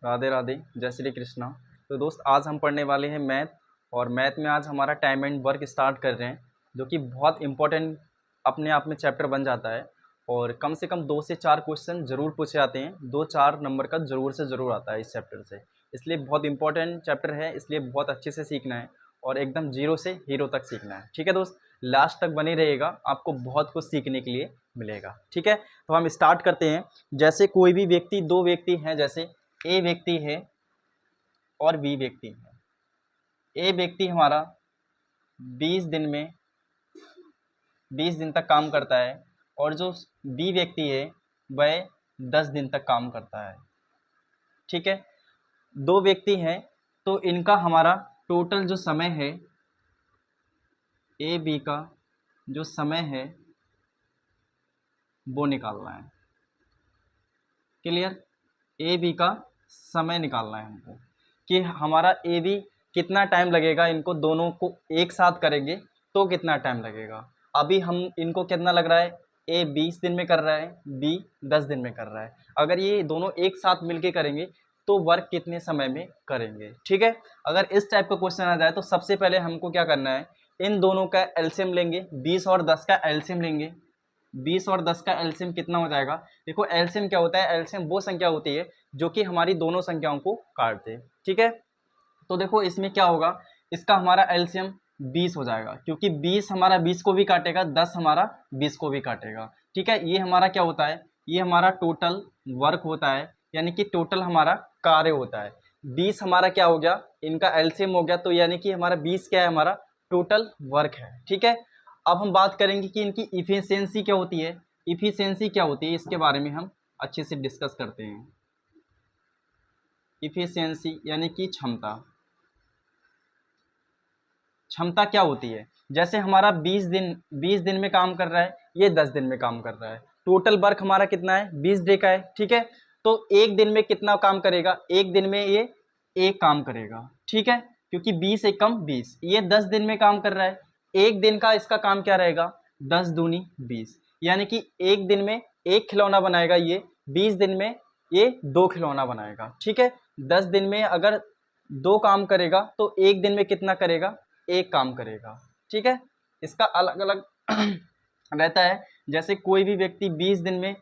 राधे राधे, जय श्री कृष्णा। तो दोस्त, आज हम पढ़ने वाले हैं मैथ। और मैथ में आज हमारा टाइम एंड वर्क स्टार्ट कर रहे हैं, जो कि बहुत इंपॉर्टेंट अपने आप में चैप्टर बन जाता है। और कम से कम 2 से 4 क्वेश्चन ज़रूर पूछे जाते हैं, 2-4 नंबर का ज़रूर से ज़रूर आता है इस चैप्टर से। इसलिए बहुत इंपॉर्टेंट चैप्टर है, इसलिए बहुत अच्छे से सीखना है और एकदम जीरो से हीरो तक सीखना है। ठीक है दोस्त, लास्ट तक बने रहिएगा, आपको बहुत कुछ सीखने के लिए मिलेगा। ठीक है, तो हम स्टार्ट करते हैं। जैसे कोई भी व्यक्ति, 2 व्यक्ति हैं, जैसे ए व्यक्ति है और बी व्यक्ति है। ए व्यक्ति हमारा 20 दिन में 20 दिन तक काम करता है और जो बी व्यक्ति है वह 10 दिन तक काम करता है। ठीक है, 2 व्यक्ति हैं, तो इनका हमारा टोटल जो समय है, ए बी का जो समय है वो निकालना है। क्लियर, ए बी का समय निकालना है हमको कि हमारा ए बी कितना टाइम लगेगा, इनको दोनों को एक साथ करेंगे तो कितना टाइम लगेगा। अभी हम इनको कितना लग रहा है, ए 20 दिन में कर रहा है, बी 10 दिन में कर रहा है। अगर ये दोनों एक साथ मिलके करेंगे तो वर्क कितने समय में करेंगे। ठीक है, अगर इस टाइप का क्वेश्चन आ जाए तो सबसे पहले हमको क्या करना है, इन दोनों का एलसीएम लेंगे। 20 और 10 का एलसीएम लेंगे। 20 और 10 का एलसीएम कितना हो जाएगा। देखो एलसीएम क्या होता है, एलसीएम वो संख्या होती है जो कि हमारी दोनों संख्याओं को काट दे। ठीक है, तो देखो इसमें क्या होगा, इसका हमारा एलसीएम 20 हो जाएगा, क्योंकि 20 हमारा 20 को भी काटेगा, 10 हमारा 20 को भी काटेगा। ठीक है, ये हमारा क्या होता है, ये हमारा टोटल वर्क होता है, यानी कि टोटल हमारा कार्य होता है। 20 हमारा क्या हो गया, इनका एलसीएम हो गया, तो यानी कि हमारा 20 क्या है, हमारा टोटल वर्क है। ठीक है, अब हम बात करेंगे कि इनकी इफिशियंसी क्या होती है। इफिशियंसी क्या होती है, इसके बारे में हम अच्छे से डिस्कस करते हैं। इफिशियंसी यानी कि क्षमता। क्षमता क्या होती है, जैसे हमारा 20 दिन में काम कर रहा है, ये 10 दिन में काम कर रहा है। टोटल वर्क हमारा कितना है, 20 डे का है। ठीक है, तो एक दिन में कितना काम करेगा, एक दिन में ये एक काम करेगा। ठीक है, क्योंकि 20 एक कम 20, ये 10 दिन में काम कर रहा है। एक दिन का इसका काम क्या रहेगा, 10 दूनी 20, यानी कि एक दिन में एक खिलौना बनाएगा ये, 20 दिन में ये 2 खिलौना बनाएगा। ठीक है, 10 दिन में अगर 2 काम करेगा तो एक दिन में कितना करेगा, एक काम करेगा। ठीक है, इसका अलग अलग रहता है। जैसे कोई भी व्यक्ति 20 दिन में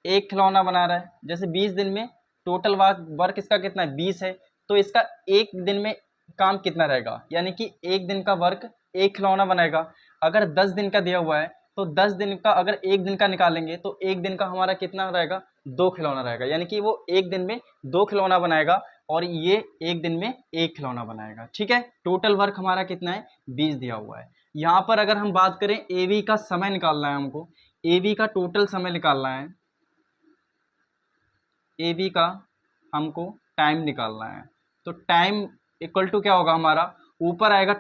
एक खिलौना बना रहा है, जैसे 20 दिन में टोटल वर्क इसका कितना है, 20 है, तो इसका एक दिन में काम कितना रहेगा, यानी कि एक दिन का वर्क एक खिलौना बनाएगा। अगर 10 दिन का दिया हुआ है तो 10 दिन का अगर एक दिन का निकालेंगे तो एक दिन का हमारा कितना रहेगा, 2 खिलौना रहेगा, यानी कि वो एक दिन में 2 खिलौना बनाएगा और ये एक दिन में एक खिलौना बनाएगा। ठीक है, टोटल वर्क हमारा कितना है, 20 दिया हुआ है। यहाँ पर अगर हम बात करें ए बी का समय निकालना है हमको, ए बी का टोटल समय निकालना है, ए बी का हमको टाइम निकालना है। तो टाइम इक्वल टू क्या होगा हमारा, ऊपर आएगा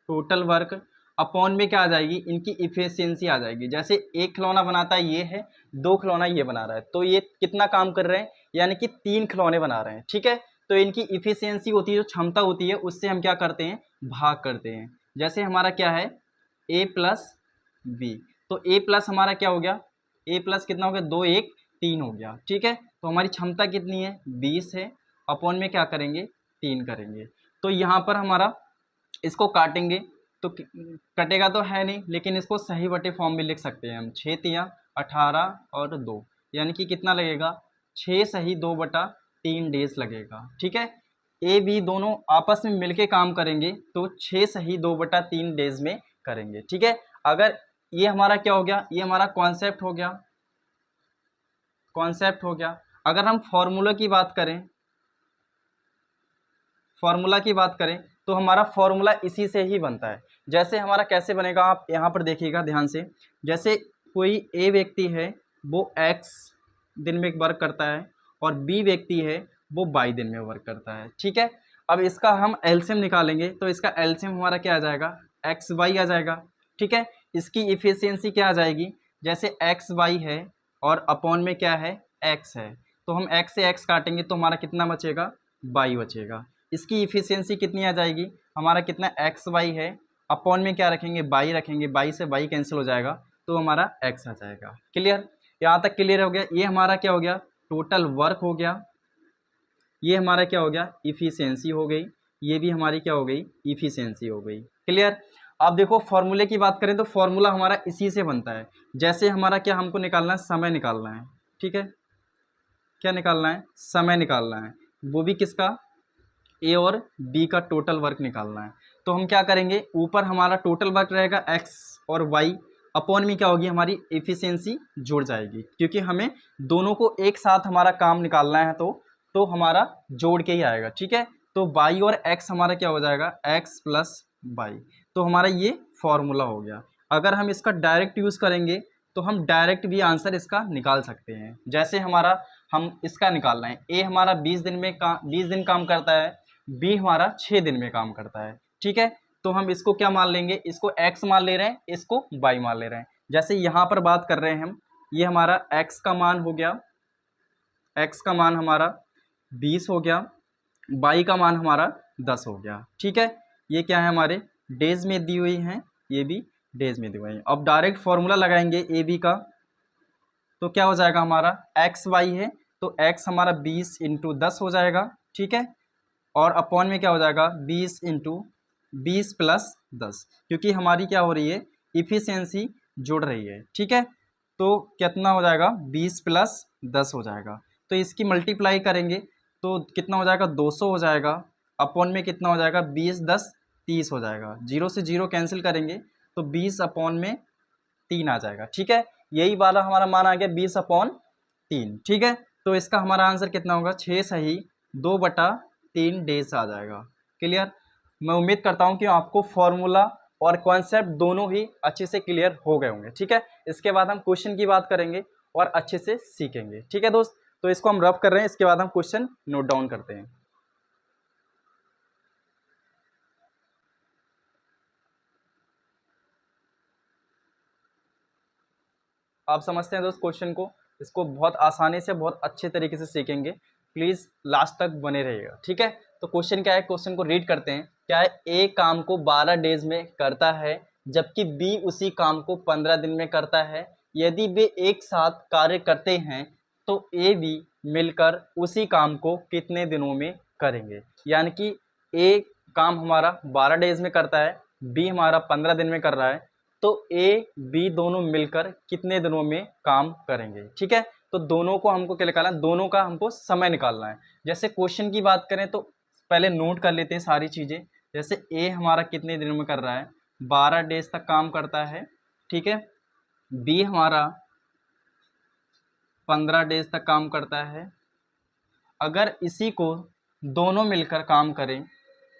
टोटल वर्क अपॉन में क्या आ जाएगी, इनकी इफिशियंसी आ जाएगी। जैसे एक खिलौना बनाता है ये है, 2 खिलौना ये बना रहा है, तो ये कितना काम कर रहे हैं, यानी कि 3 खिलौने बना रहे हैं। ठीक है, तो इनकी इफिशियंसी होती है, जो क्षमता होती है, उससे हम क्या करते हैं, भाग करते हैं। जैसे हमारा क्या है, a प्लस बी, तो a प्लस हमारा क्या हो गया, a प्लस कितना हो गया, 2 1 3 हो गया। ठीक है, तो हमारी क्षमता कितनी है, 20 है, अपॉन में क्या करेंगे, 3 करेंगे। तो यहाँ पर हमारा इसको काटेंगे तो कटेगा तो है नहीं, लेकिन इसको सही बटे फॉर्म में लिख सकते हैं हम, 6 तिया 18 और 2, यानी कि कितना लगेगा, 6 सही 2/3 डेज लगेगा। ठीक है, ए बी दोनों आपस में मिलके काम करेंगे तो 6 सही 2/3 डेज में करेंगे। ठीक है, अगर ये हमारा क्या हो गया, ये हमारा कॉन्सेप्ट हो गया। अगर हम फॉर्मूला की बात करें तो हमारा फॉर्मूला इसी से ही बनता है। जैसे हमारा कैसे बनेगा, आप यहाँ पर देखिएगा ध्यान से। जैसे कोई ए व्यक्ति है वो x दिन में वर्क करता है और बी व्यक्ति है वो y दिन में वर्क करता है। ठीक है, अब इसका हम एलसीएम निकालेंगे तो इसका एलसीएम हमारा क्या आ जाएगा, xy आ जाएगा। ठीक है, इसकी इफिशियंसी क्या आ जाएगी, जैसे xy है और अपॉन में क्या है, x है, तो हम x से x काटेंगे तो हमारा कितना बचेगा, y बचेगा। इसकी इफिशियंसी कितनी आ जाएगी, हमारा कितना एक्स वाई है, अपॉन में क्या रखेंगे, बाई रखेंगे, बाई से बाई कैंसिल हो जाएगा तो हमारा एक्स आ जाएगा। क्लियर, यहाँ तक क्लियर हो गया। ये हमारा क्या हो गया, टोटल वर्क हो गया, ये हमारा क्या हो गया, इफ़िशियंसी हो गई, ये भी हमारी क्या हो गई, इफ़िशियंसी हो गई। क्लियर। अब देखो फॉर्मूले की बात करें तो फॉर्मूला हमारा इसी से बनता है। जैसे हमारा क्या हमको निकालना है, समय निकालना है, ठीक है, क्या निकालना है, समय निकालना है, वो भी किसका, ए और बी का टोटल वर्क निकालना है। तो हम क्या करेंगे, ऊपर हमारा टोटल वर्क रहेगा एक्स और वाई, अपॉन में क्या होगी हमारी एफिशिएंसी जुड़ जाएगी, क्योंकि हमें दोनों को एक साथ हमारा काम निकालना है तो हमारा जोड़ के ही आएगा, ठीक है। तो वाई और एक्स हमारा क्या हो जाएगा, एक्स प्लस वाई। तो हमारा ये फॉर्मूला हो गया। अगर हम इसका डायरेक्ट यूज़ करेंगे तो हम डायरेक्ट भी आंसर इसका निकाल सकते हैं। जैसे हमारा हम इसका निकालना है, ए हमारा 20 दिन काम करता है, बी हमारा 6 दिन में काम करता है, ठीक है। तो हम इसको क्या मान लेंगे, इसको x मान ले रहे हैं, इसको y मान ले रहे हैं। जैसे यहाँ पर बात कर रहे हैं हम, ये हमारा x का मान हो गया, x का मान हमारा 20 हो गया, y का मान हमारा 10 हो गया, ठीक है। ये क्या है, हमारे डेज में दी हुई हैं, ये भी डेज में दी हुई हैं। अब डायरेक्ट फॉर्मूला लगाएंगे ए बी का, तो क्या हो जाएगा हमारा, एक्स वाई है तो x हमारा 20 × 10 हो जाएगा, ठीक है। और अपॉन में क्या हो जाएगा, 20 × 20 + 10, क्योंकि हमारी क्या हो रही है, इफ़िशियंसी जुड़ रही है, ठीक है। तो कितना हो जाएगा, 20 + 10 हो जाएगा। तो इसकी मल्टीप्लाई करेंगे तो कितना हो जाएगा, 200 हो जाएगा। अपॉन में कितना हो जाएगा, 20 × 10 = 30 हो जाएगा। 0 से 0 कैंसिल करेंगे तो 20/3 आ जाएगा, ठीक है। यही वाला हमारा मान आ गया 20/3, ठीक है। तो इसका हमारा आंसर कितना होगा, 6 सही 2/3 डेज आ जाएगा। क्लियर। मैं उम्मीद करता हूं कि आपको फॉर्मूला और कॉन्सेप्ट दोनों ही अच्छे से क्लियर हो गए होंगे, ठीक है। इसके बाद हम क्वेश्चन की बात करेंगे और अच्छे से सीखेंगे, ठीक है दोस्त। तो इसको हम रफ कर रहे हैं, इसके बाद हम क्वेश्चन नोट डाउन करते हैं। आप समझते हैं दोस्त क्वेश्चन को, इसको बहुत आसानी से बहुत अच्छे तरीके से सीखेंगे। प्लीज़ लास्ट तक बने रहिएगा, ठीक है। तो क्वेश्चन क्या है, क्वेश्चन को रीड करते हैं। क्या है, ए काम को 12 डेज में करता है जबकि बी उसी काम को 15 दिन में करता है। यदि वे एक साथ कार्य करते हैं तो ए बी मिलकर उसी काम को कितने दिनों में करेंगे। यानी कि ए काम हमारा 12 डेज में करता है, बी हमारा 15 दिन में कर रहा है, तो ए बी दोनों मिलकर कितने दिनों में काम करेंगे, ठीक है। तो दोनों को हमको क्या निकालना है, दोनों का हमको समय निकालना है। जैसे क्वेश्चन की बात करें तो पहले नोट कर लेते हैं सारी चीज़ें। जैसे ए हमारा कितने दिनों में कर रहा है, 12 डेज तक काम करता है, ठीक है। बी हमारा 15 डेज तक काम करता है। अगर इसी को दोनों मिलकर काम करें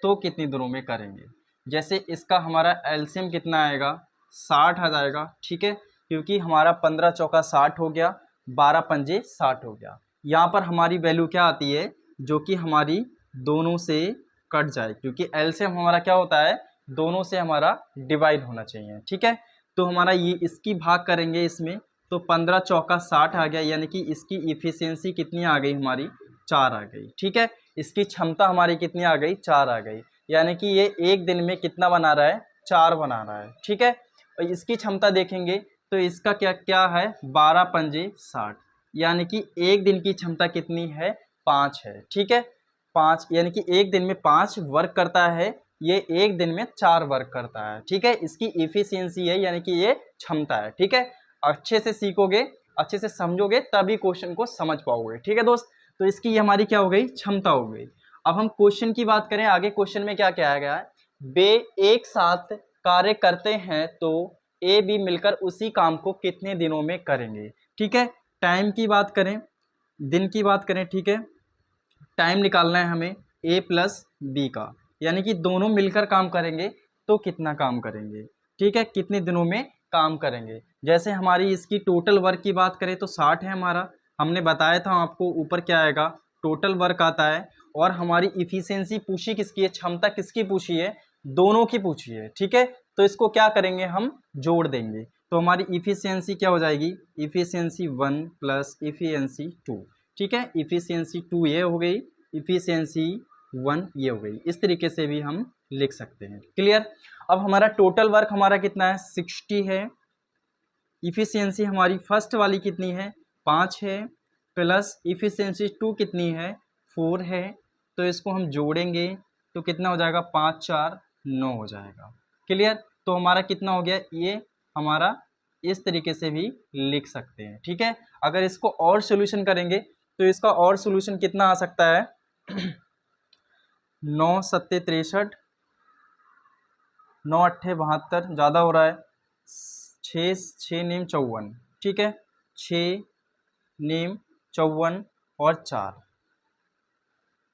तो कितनी दिनों में करेंगे। जैसे इसका हमारा एलसीएम कितना आएगा, 60 आ जाएगा, ठीक है। क्योंकि हमारा 15 चौका 60 हो गया, 12 पंजे 60 हो गया। यहाँ पर हमारी वैल्यू क्या आती है, जो कि हमारी दोनों से कट जाए, क्योंकि एलसीएम हमारा क्या होता है, दोनों से हमारा डिवाइड होना चाहिए, ठीक है। तो हमारा ये इसकी भाग करेंगे इसमें, तो 15 चौका 60 आ गया, यानी कि इसकी इफ़िशियंसी कितनी आ गई हमारी, 4 आ गई, ठीक है। इसकी क्षमता हमारी कितनी आ गई, 4 आ गई। यानी कि ये एक दिन में कितना बना रहा है, 4 बना रहा है, ठीक है। और इसकी क्षमता देखेंगे तो इसका क्या क्या है, 12 पंजे 60, यानी कि एक दिन की क्षमता कितनी है, 5 है, ठीक है। 5 यानी कि एक दिन में 5 वर्क करता है, ये एक दिन में 4 वर्क करता है, ठीक है। इसकी इफिशियंसी है, यानी कि ये क्षमता है, ठीक है। अच्छे से सीखोगे, अच्छे से समझोगे तभी क्वेश्चन को समझ पाओगे, ठीक है दोस्त। तो इसकी हमारी क्या हो गई, क्षमता हो गई। अब हम क्वेश्चन की बात करें, आगे क्वेश्चन में क्या क्या आ गया है, वे एक साथ कार्य करते हैं तो ए बी मिलकर उसी काम को कितने दिनों में करेंगे, ठीक है। टाइम की बात करें, दिन की बात करें, ठीक है। टाइम निकालना है हमें ए प्लस बी का, यानी कि दोनों मिलकर काम करेंगे तो कितना काम करेंगे, ठीक है, कितने दिनों में काम करेंगे। जैसे हमारी इसकी टोटल वर्क की बात करें तो 60 है हमारा, हमने बताया था आपको ऊपर क्या आएगा, टोटल वर्क आता है। और हमारी इफिशियंसी पूछी किसकी है, क्षमता किसकी पूछी है, दोनों की पूछी है, ठीक है। तो इसको क्या करेंगे, हम जोड़ देंगे, तो हमारी इफिशियंसी क्या हो जाएगी, इफिशियंसी 1 + इफिशियंसी 2, ठीक है। इफिशियंसी 2 ये हो गई, इफिशियंसी 1 ये हो गई। इस तरीके से भी हम लिख सकते हैं, क्लियर। अब हमारा टोटल वर्क हमारा कितना है, 60 है। इफिशियंसी हमारी फर्स्ट वाली कितनी है, 5 है, प्लस इफिशियंसी 2 कितनी है, 4 है, तो इसको हम जोड़ेंगे तो कितना हो जाएगा, 5 4 9 हो जाएगा। क्लियर। तो हमारा कितना हो गया, ये हमारा इस तरीके से भी लिख सकते हैं। ठीक है। अगर इसको और सोल्यूशन करेंगे तो इसका और सोल्यूशन कितना आ सकता है 9 सत्ते 63, 9 अट्ठे 72, ज़्यादा हो रहा है, 6 नीम 54। ठीक है, 6 नीम 54 और 4,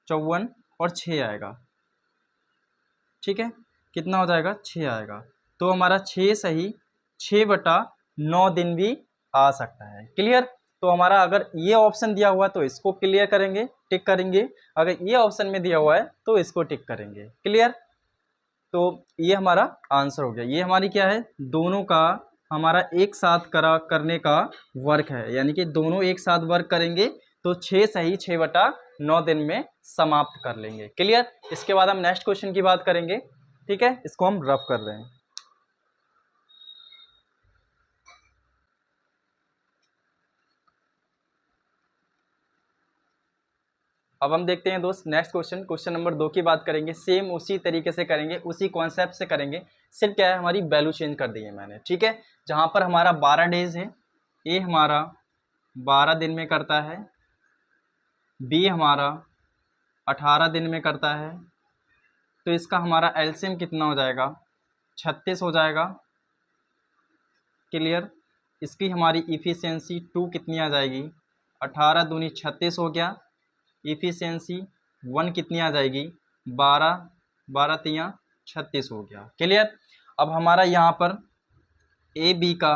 54 और 6 आएगा। ठीक है, कितना हो जाएगा, 6 आएगा। तो हमारा 6 सही 6/9 दिन भी आ सकता है। क्लियर। तो हमारा अगर ये ऑप्शन दिया हुआ है तो इसको क्लियर करेंगे, टिक करेंगे। अगर ये ऑप्शन में दिया हुआ है तो इसको टिक करेंगे। क्लियर। तो ये हमारा आंसर हो गया। ये हमारी क्या है, दोनों का हमारा एक साथ करने का वर्क है, यानी कि दोनों एक साथ वर्क करेंगे तो 6 सही 6/9 दिन में समाप्त कर लेंगे। क्लियर। इसके बाद हम नेक्स्ट क्वेश्चन की बात करेंगे। ठीक है, इसको हम रफ कर रहे हैं। अब हम देखते हैं दोस्त नेक्स्ट क्वेश्चन, क्वेश्चन नंबर 2 की बात करेंगे। सेम उसी तरीके से करेंगे, उसी कॉन्सेप्ट से करेंगे, सिर्फ क्या है हमारी वैल्यू चेंज कर दी है मैंने। ठीक है, जहाँ पर हमारा 12 डेज है, ए हमारा 12 दिन में करता है, बी हमारा 18 दिन में करता है, तो इसका हमारा एलसीएम कितना हो जाएगा, 36 हो जाएगा। क्लियर। इसकी हमारी इफ़िशियंसी 2 कितनी आ जाएगी, 18 दूनी 36 हो गया। इफ़िशियंसी 1 कितनी आ जाएगी, 12, 12 तियाँ 36 हो गया। क्लियर। अब हमारा यहाँ पर ए बी का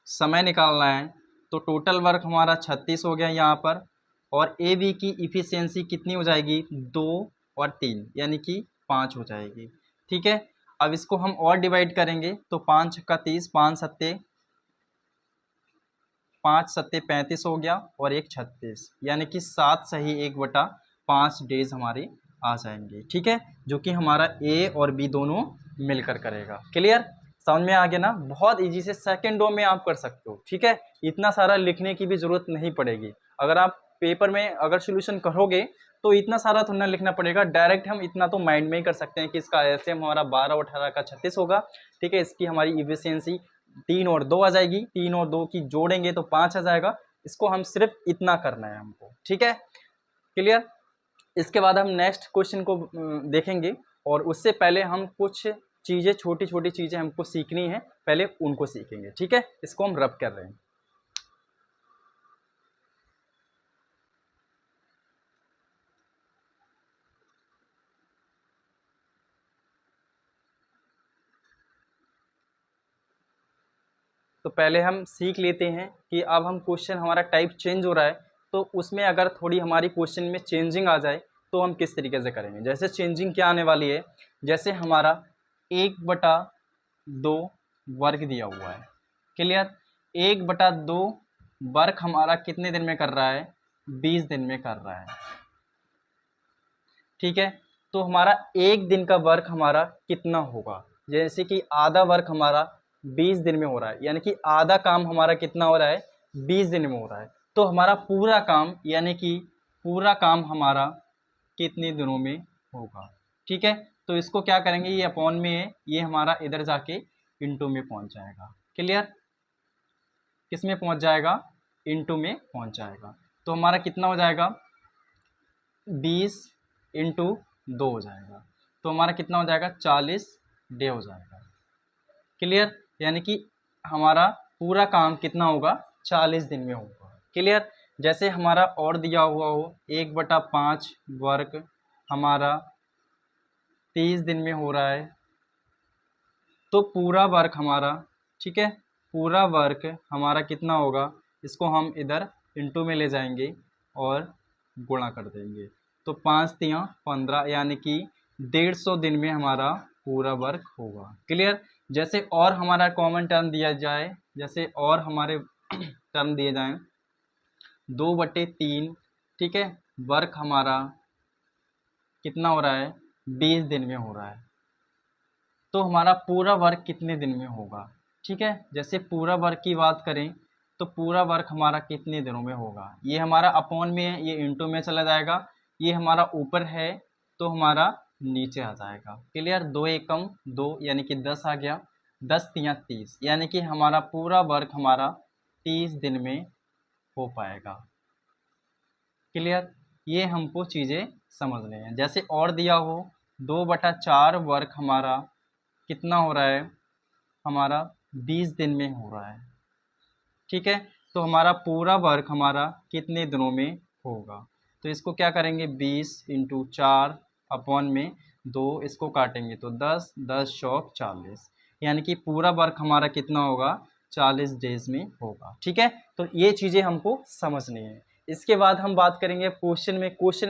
समय निकालना है, तो टोटल वर्क हमारा 36 हो गया यहाँ पर, और ए बी की इफ़िशियंसी कितनी हो जाएगी, 2 और 3 यानी कि 5 हो जाएगी। ठीक है। अब इसको हम और डिवाइड करेंगे तो 5 का 30, 5 सत्ते 35 हो गया और 1 36, यानी कि 7 सही 1/5 डेज हमारे आ जाएंगे। ठीक है, जो कि हमारा ए और बी दोनों मिलकर करेगा। क्लियर। समझ में आ गया ना, बहुत इजी से सेकेंडों में आप कर सकते हो। ठीक है, इतना सारा लिखने की भी जरूरत नहीं पड़ेगी। अगर आप पेपर में अगर सोल्यूशन करोगे तो इतना सारा थोड़ा लिखना पड़ेगा, डायरेक्ट हम इतना तो माइंड में ही कर सकते हैं कि इसका एलसीएम हमारा 12 और 18 का 36 होगा। ठीक है, इसकी हमारी इफिशियंसी 3 और 2 आ जाएगी, 3 और 2 की जोड़ेंगे तो 5 आ जाएगा। इसको हम सिर्फ इतना करना है हमको। ठीक है, क्लियर। इसके बाद हम नेक्स्ट क्वेश्चन को देखेंगे, और उससे पहले हम कुछ चीज़ें, छोटी छोटी चीज़ें हमको सीखनी है, पहले उनको सीखेंगे। ठीक है, इसको हम रब कर रहे हैं। तो पहले हम सीख लेते हैं कि अब हम क्वेश्चन हमारा टाइप चेंज हो रहा है, तो उसमें अगर थोड़ी हमारी क्वेश्चन में चेंजिंग आ जाए तो हम किस तरीके से करेंगे। जैसे चेंजिंग क्या आने वाली है, जैसे हमारा 1/2 वर्ग दिया हुआ है। क्लियर। 1/2 वर्ग हमारा कितने दिन में कर रहा है, 20 दिन में कर रहा है। ठीक है, तो हमारा एक दिन का वर्क हमारा कितना होगा, जैसे कि आधा वर्क हमारा 20 दिन में हो रहा है, यानी कि आधा काम हमारा कितना हो रहा है, 20 दिन में हो रहा है। तो हमारा पूरा काम, यानी कि पूरा काम हमारा कितने दिनों में होगा। ठीक है, तो इसको क्या करेंगे, ये अपॉन में है, ये हमारा इधर जाके इनटू में पहुंच जाएगा। क्लियर। किस में पहुंच जाएगा, इनटू में पहुंच जाएगा। तो हमारा कितना हो जाएगा, 20 इंटू 2 हो जाएगा, तो हमारा कितना हो जाएगा, 40 डे हो जाएगा। क्लियर। यानी कि हमारा पूरा काम कितना होगा, 40 दिन में होगा। क्लियर। जैसे हमारा और दिया हुआ हो 1/5 वर्क हमारा 30 दिन में हो रहा है, तो पूरा वर्क हमारा, ठीक है, पूरा वर्क हमारा कितना होगा, इसको हम इधर इंटू में ले जाएंगे और गुणा कर देंगे, तो 5 तियाँ 15, यानी कि 150 दिन में हमारा पूरा वर्क होगा। क्लियर। जैसे और हमारा कॉमन टर्म दिया जाए, जैसे और हमारे टर्म दिए जाएं 2/3, ठीक है, वर्क हमारा कितना हो रहा है, 20 दिन में हो रहा है, तो हमारा पूरा वर्क कितने दिन में होगा। ठीक है, जैसे पूरा वर्क की बात करें तो पूरा वर्क हमारा कितने दिनों में होगा। ये हमारा अपॉन में है, ये इंटू में चला जाएगा, ये हमारा ऊपर है तो हमारा नीचे आ जाएगा। क्लियर। 2 एकम 2 यानी कि 10 आ गया, 10 तियाँ 30, यानी कि हमारा पूरा वर्क हमारा 30 दिन में हो पाएगा। क्लियर। ये हमको चीज़ें समझने हैं। जैसे और दिया हो 2/4 वर्क हमारा कितना हो रहा है, हमारा 20 दिन में हो रहा है। ठीक है, तो हमारा पूरा वर्क हमारा कितने दिनों में होगा। तो इसको क्या करेंगे, 20 × 4 अपॉन में 2, इसको काटेंगे तो 10, 10 चौक 40, यानी कि पूरा वर्क हमारा कितना होगा, 40 डेज में होगा। ठीक है, तो ये चीज़ें हमको समझनी है। इसके बाद हम बात करेंगे क्वेश्चन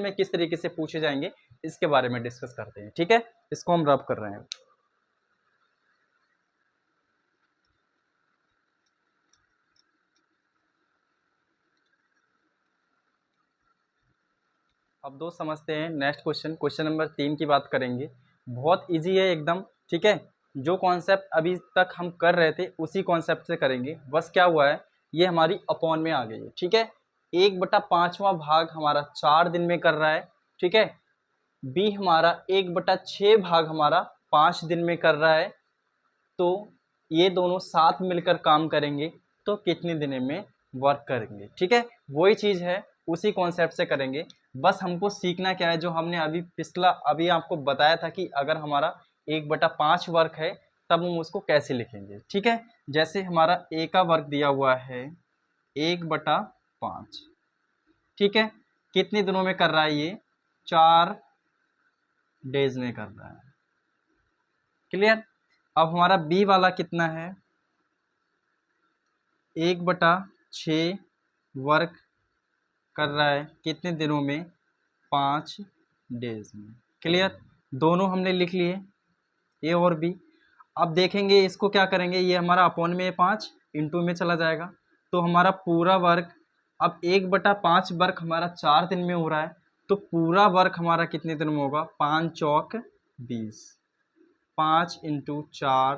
में किस तरीके से पूछे जाएंगे इसके बारे में डिस्कस करते हैं। ठीक है, इसको हम रब कर रहे हैं। अब दोस्त समझते हैं नेक्स्ट क्वेश्चन नंबर 3 की बात करेंगे। बहुत इजी है एकदम। ठीक है, जो कॉन्सेप्ट अभी तक हम कर रहे थे उसी कॉन्सेप्ट से करेंगे। बस क्या हुआ है, ये हमारी अपॉन में आ गई है। ठीक है, 1/5वां भाग हमारा 4 दिन में कर रहा है। ठीक है, बी हमारा 1/6 भाग हमारा 5 दिन में कर रहा है। तो ये दोनों साथ मिलकर काम करेंगे तो कितने दिन में वर्क करेंगे। ठीक है, वही चीज़ है, उसी कॉन्सेप्ट से करेंगे। बस हमको सीखना क्या है, जो हमने अभी आपको बताया था कि अगर हमारा 1/5 वर्क है तब हम उसको कैसे लिखेंगे। ठीक है, जैसे हमारा ए का वर्क दिया हुआ है 1/5। ठीक है, कितने दिनों में कर रहा है, ये 4 डेज में कर रहा है। क्लियर। अब हमारा बी वाला कितना है, 1/6 वर्क कर रहा है कितने दिनों में, 5 डेज में। क्लियर, दोनों हमने लिख लिए ए और बी। अब देखेंगे इसको क्या करेंगे, ये हमारा अपॉन में 5 इंटू में चला जाएगा, तो हमारा पूरा वर्क, अब 1/5 वर्क हमारा 4 दिन में हो रहा है, तो पूरा वर्क हमारा कितने दिन में होगा, 5 चौक 20, 5 × 4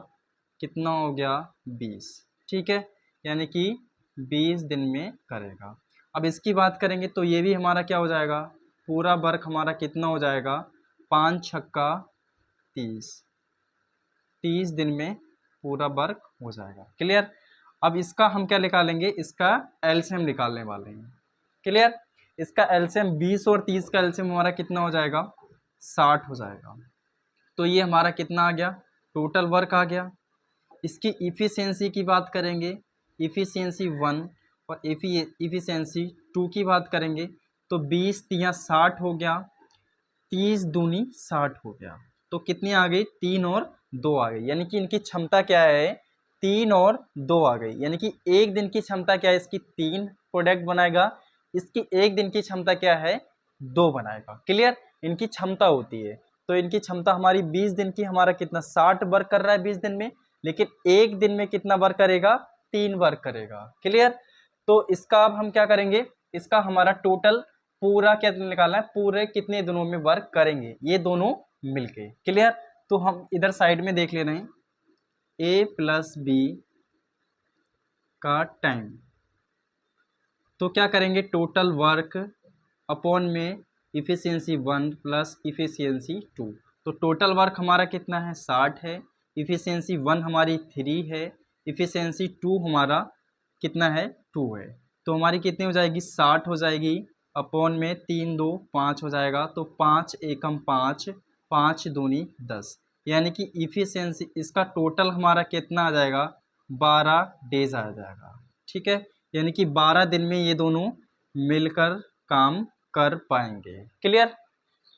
कितना हो गया, 20। ठीक है, यानी कि 20 दिन में करेगा। अब इसकी बात करेंगे तो ये भी हमारा क्या हो जाएगा, पूरा वर्क हमारा कितना हो जाएगा, 5 छक्का 30, 30 दिन में पूरा वर्क हो जाएगा। क्लियर। अब इसका हम क्या निकालेंगे, इसका एलसीएम निकालने वाले हैं। क्लियर। इसका एलसीएम 20 और 30 का एलसीएम हमारा कितना हो जाएगा, 60 हो जाएगा। तो ये हमारा कितना आ गया, टोटल वर्क आ गया। इसकी इफ़िशियंसी की बात करेंगे, इफ़िशियंसी 1 और इफ़िशियंसी 2 की बात करेंगे तो 20 तियाँ 60 हो गया, 30 दूनी 60 हो गया, तो कितनी आ गई, 3 और 2 आ गई। यानी कि इनकी क्षमता क्या है, 3 और 2 आ गई। यानी कि एक दिन की क्षमता क्या है इसकी, 3 प्रोडक्ट बनाएगा, इसकी एक दिन की क्षमता क्या है, 2 बनाएगा। क्लियर, इनकी क्षमता होती है। तो इनकी क्षमता हमारी 20 दिन की, हमारा कितना 60 वर्क कर रहा है 20 दिन में, लेकिन एक दिन में कितना वर्क करेगा, 3 वर्क करेगा। क्लियर। तो इसका अब हम क्या करेंगे, इसका हमारा टोटल पूरा क्या निकालना है, पूरे कितने दिनों में वर्क करेंगे ये दोनों मिलके। क्लियर। तो हम इधर साइड में देख ले रहे हैं, ए प्लस बी का टाइम, तो क्या करेंगे, टोटल वर्क अपॉन में इफ़िशियंसी 1 प्लस इफ़िशियंसी 2। तो टोटल वर्क हमारा कितना है, 60 है, इफ़िशियंसी 1 हमारी 3 है, इफ़िशियंसी 2 हमारा कितना है, 2 है। तो हमारी कितनी हो जाएगी, 60 हो जाएगी, अपॉन में 3 2 5 हो जाएगा, तो 5 एकम 5, 5 दूनी 10, यानी कि इफ़िशियंसी इसका टोटल हमारा कितना आ जाएगा, 12 डेज आ जाएगा। ठीक है, यानी कि 12 दिन में ये दोनों मिलकर काम कर पाएंगे। क्लियर।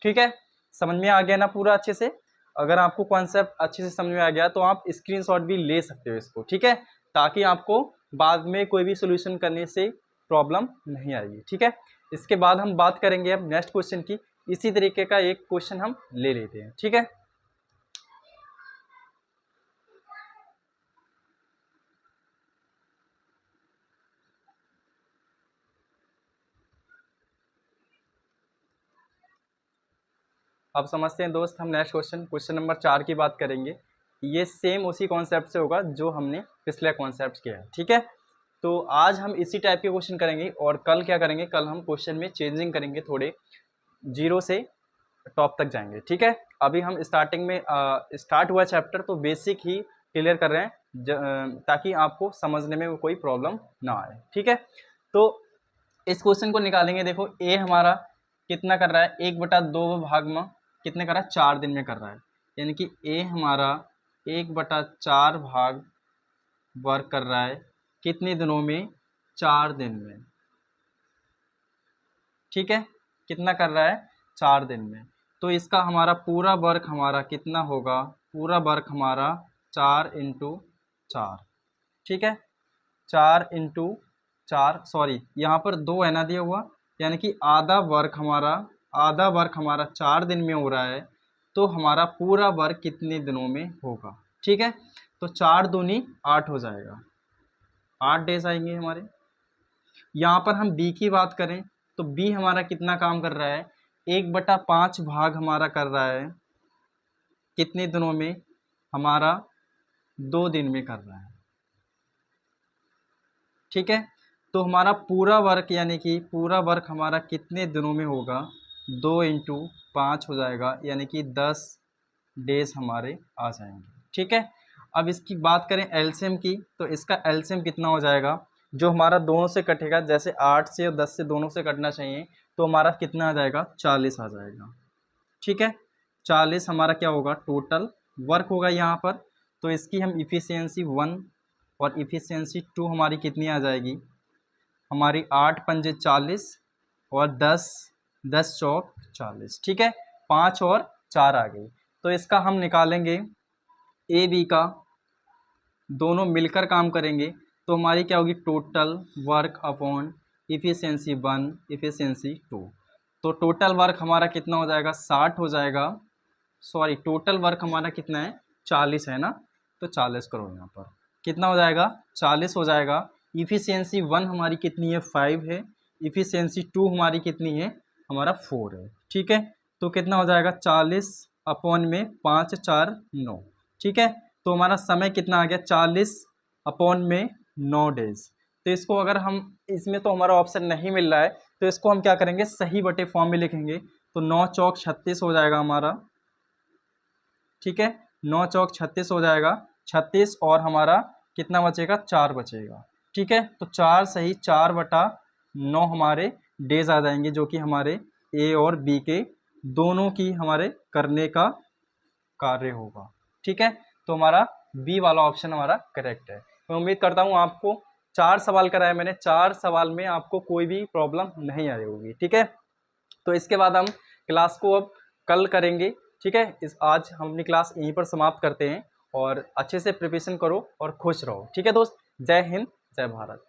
ठीक है, समझ में आ गया ना पूरा अच्छे से। अगर आपको कॉन्सेप्ट अच्छे से समझ में आ गया तो आप स्क्रीनशॉट भी ले सकते हो इसको। ठीक है, ताकि आपको बाद में कोई भी सोल्यूशन करने से प्रॉब्लम नहीं आएगी। ठीक है, इसके बाद हम बात करेंगे अब नेक्स्ट क्वेश्चन की। इसी तरीके का एक क्वेश्चन हम ले लेते हैं। ठीक है, अब समझते हैं दोस्त हम नेक्स्ट क्वेश्चन नंबर 4 की बात करेंगे। ये सेम उसी कॉन्सेप्ट से होगा जो हमने पिछले कॉन्सेप्ट किया है। ठीक है, तो आज हम इसी टाइप के क्वेश्चन करेंगे और कल क्या करेंगे, कल हम क्वेश्चन में चेंजिंग करेंगे, थोड़े जीरो से टॉप तक जाएंगे। ठीक है, अभी हम स्टार्टिंग में स्टार्ट हुआ चैप्टर तो बेसिक ही क्लियर कर रहे हैं ताकि आपको समझने में कोई प्रॉब्लम ना आए। ठीक है, तो इस क्वेश्चन को निकालेंगे। देखो ए हमारा कितना कर रहा है, 1/2 भाग में कितने कर रहा है, 4 दिन में कर रहा है, यानी कि ए हमारा 1/4 भाग वर्क कर रहा है कितने दिनों में, 4 दिन में। ठीक है, कितना कर रहा है, 4 दिन में। तो इसका हमारा पूरा वर्क हमारा कितना होगा, पूरा वर्क हमारा 4 × 4। ठीक है, 4 × 4, सॉरी यहाँ पर 2 है ना दिया हुआ, यानी कि आधा वर्क हमारा 4 दिन में हो रहा है, तो हमारा पूरा वर्क कितने दिनों में होगा। ठीक है, तो 4 दूनी 8 हो जाएगा, 8 डेज आएंगे हमारे। यहाँ पर हम बी की बात करें तो बी हमारा कितना काम कर रहा है, 1/5 भाग हमारा कर रहा है कितने दिनों में, हमारा 2 दिन में कर रहा है। ठीक है, तो हमारा पूरा वर्क यानी कि पूरा वर्क हमारा कितने दिनों में होगा, 2 × 5 हो जाएगा, यानी कि 10 डेज हमारे आ जाएंगे। ठीक है, अब इसकी बात करें एलसीएम की, तो इसका एलसीएम कितना हो जाएगा, जो हमारा दोनों से कटेगा, जैसे 8 से और 10 से दोनों से कटना चाहिए, तो हमारा कितना आ जाएगा, 40 आ जाएगा। ठीक है, 40 हमारा क्या होगा, टोटल वर्क होगा यहाँ पर। तो इसकी हम इफ़िशियंसी 1 और इफ़िशियंसी 2 हमारी कितनी आ जाएगी, हमारी 8 पंजे 40 और 10 चौक 40। ठीक है, 5 और 4 आ गई। तो इसका हम निकालेंगे ए बी का, दोनों मिलकर काम करेंगे, तो हमारी क्या होगी, total work upon efficiency 1 efficiency 2। तो टोटल वर्क हमारा कितना हो जाएगा, 60 हो जाएगा, सॉरी टोटल वर्क हमारा कितना है, 40 है ना, तो 40 करो यहाँ पर, कितना हो जाएगा, 40 हो जाएगा। इफ़िशियंसी 1 हमारी कितनी है, 5 है, इफ़िशियंसी 2 हमारी कितनी है, हमारा 4 है। ठीक है, तो कितना हो जाएगा, 40 अपॉन में 5 4 9। ठीक है, तो हमारा समय कितना आ गया, 40 अपॉन में 9 डेज। तो इसको अगर हम, इसमें तो हमारा ऑप्शन नहीं मिल रहा है, तो इसको हम क्या करेंगे, सही बटे फॉर्म में लिखेंगे, तो 9 चौक 36 हो जाएगा हमारा। ठीक है, 9 चौक 36 हो जाएगा, 36 और हमारा कितना बचेगा, 4 बचेगा। ठीक है, तो 4 सही 4/9 हमारे डेज आ जाएंगे, जो कि हमारे ए और बी के दोनों की हमारे करने का कार्य होगा। ठीक है, तो हमारा बी वाला ऑप्शन हमारा करेक्ट है। मैं उम्मीद करता हूँ आपको 4 सवाल कराए मैंने, 4 सवाल में आपको कोई भी प्रॉब्लम नहीं आई होगी। ठीक है, तो इसके बाद हम क्लास को अब कल करेंगे। ठीक है, आज हम अपनी क्लास यहीं पर समाप्त करते हैं, और अच्छे से प्रिपरेशन करो और खुश रहो। ठीक है दोस्त, जय हिंद जय भारत।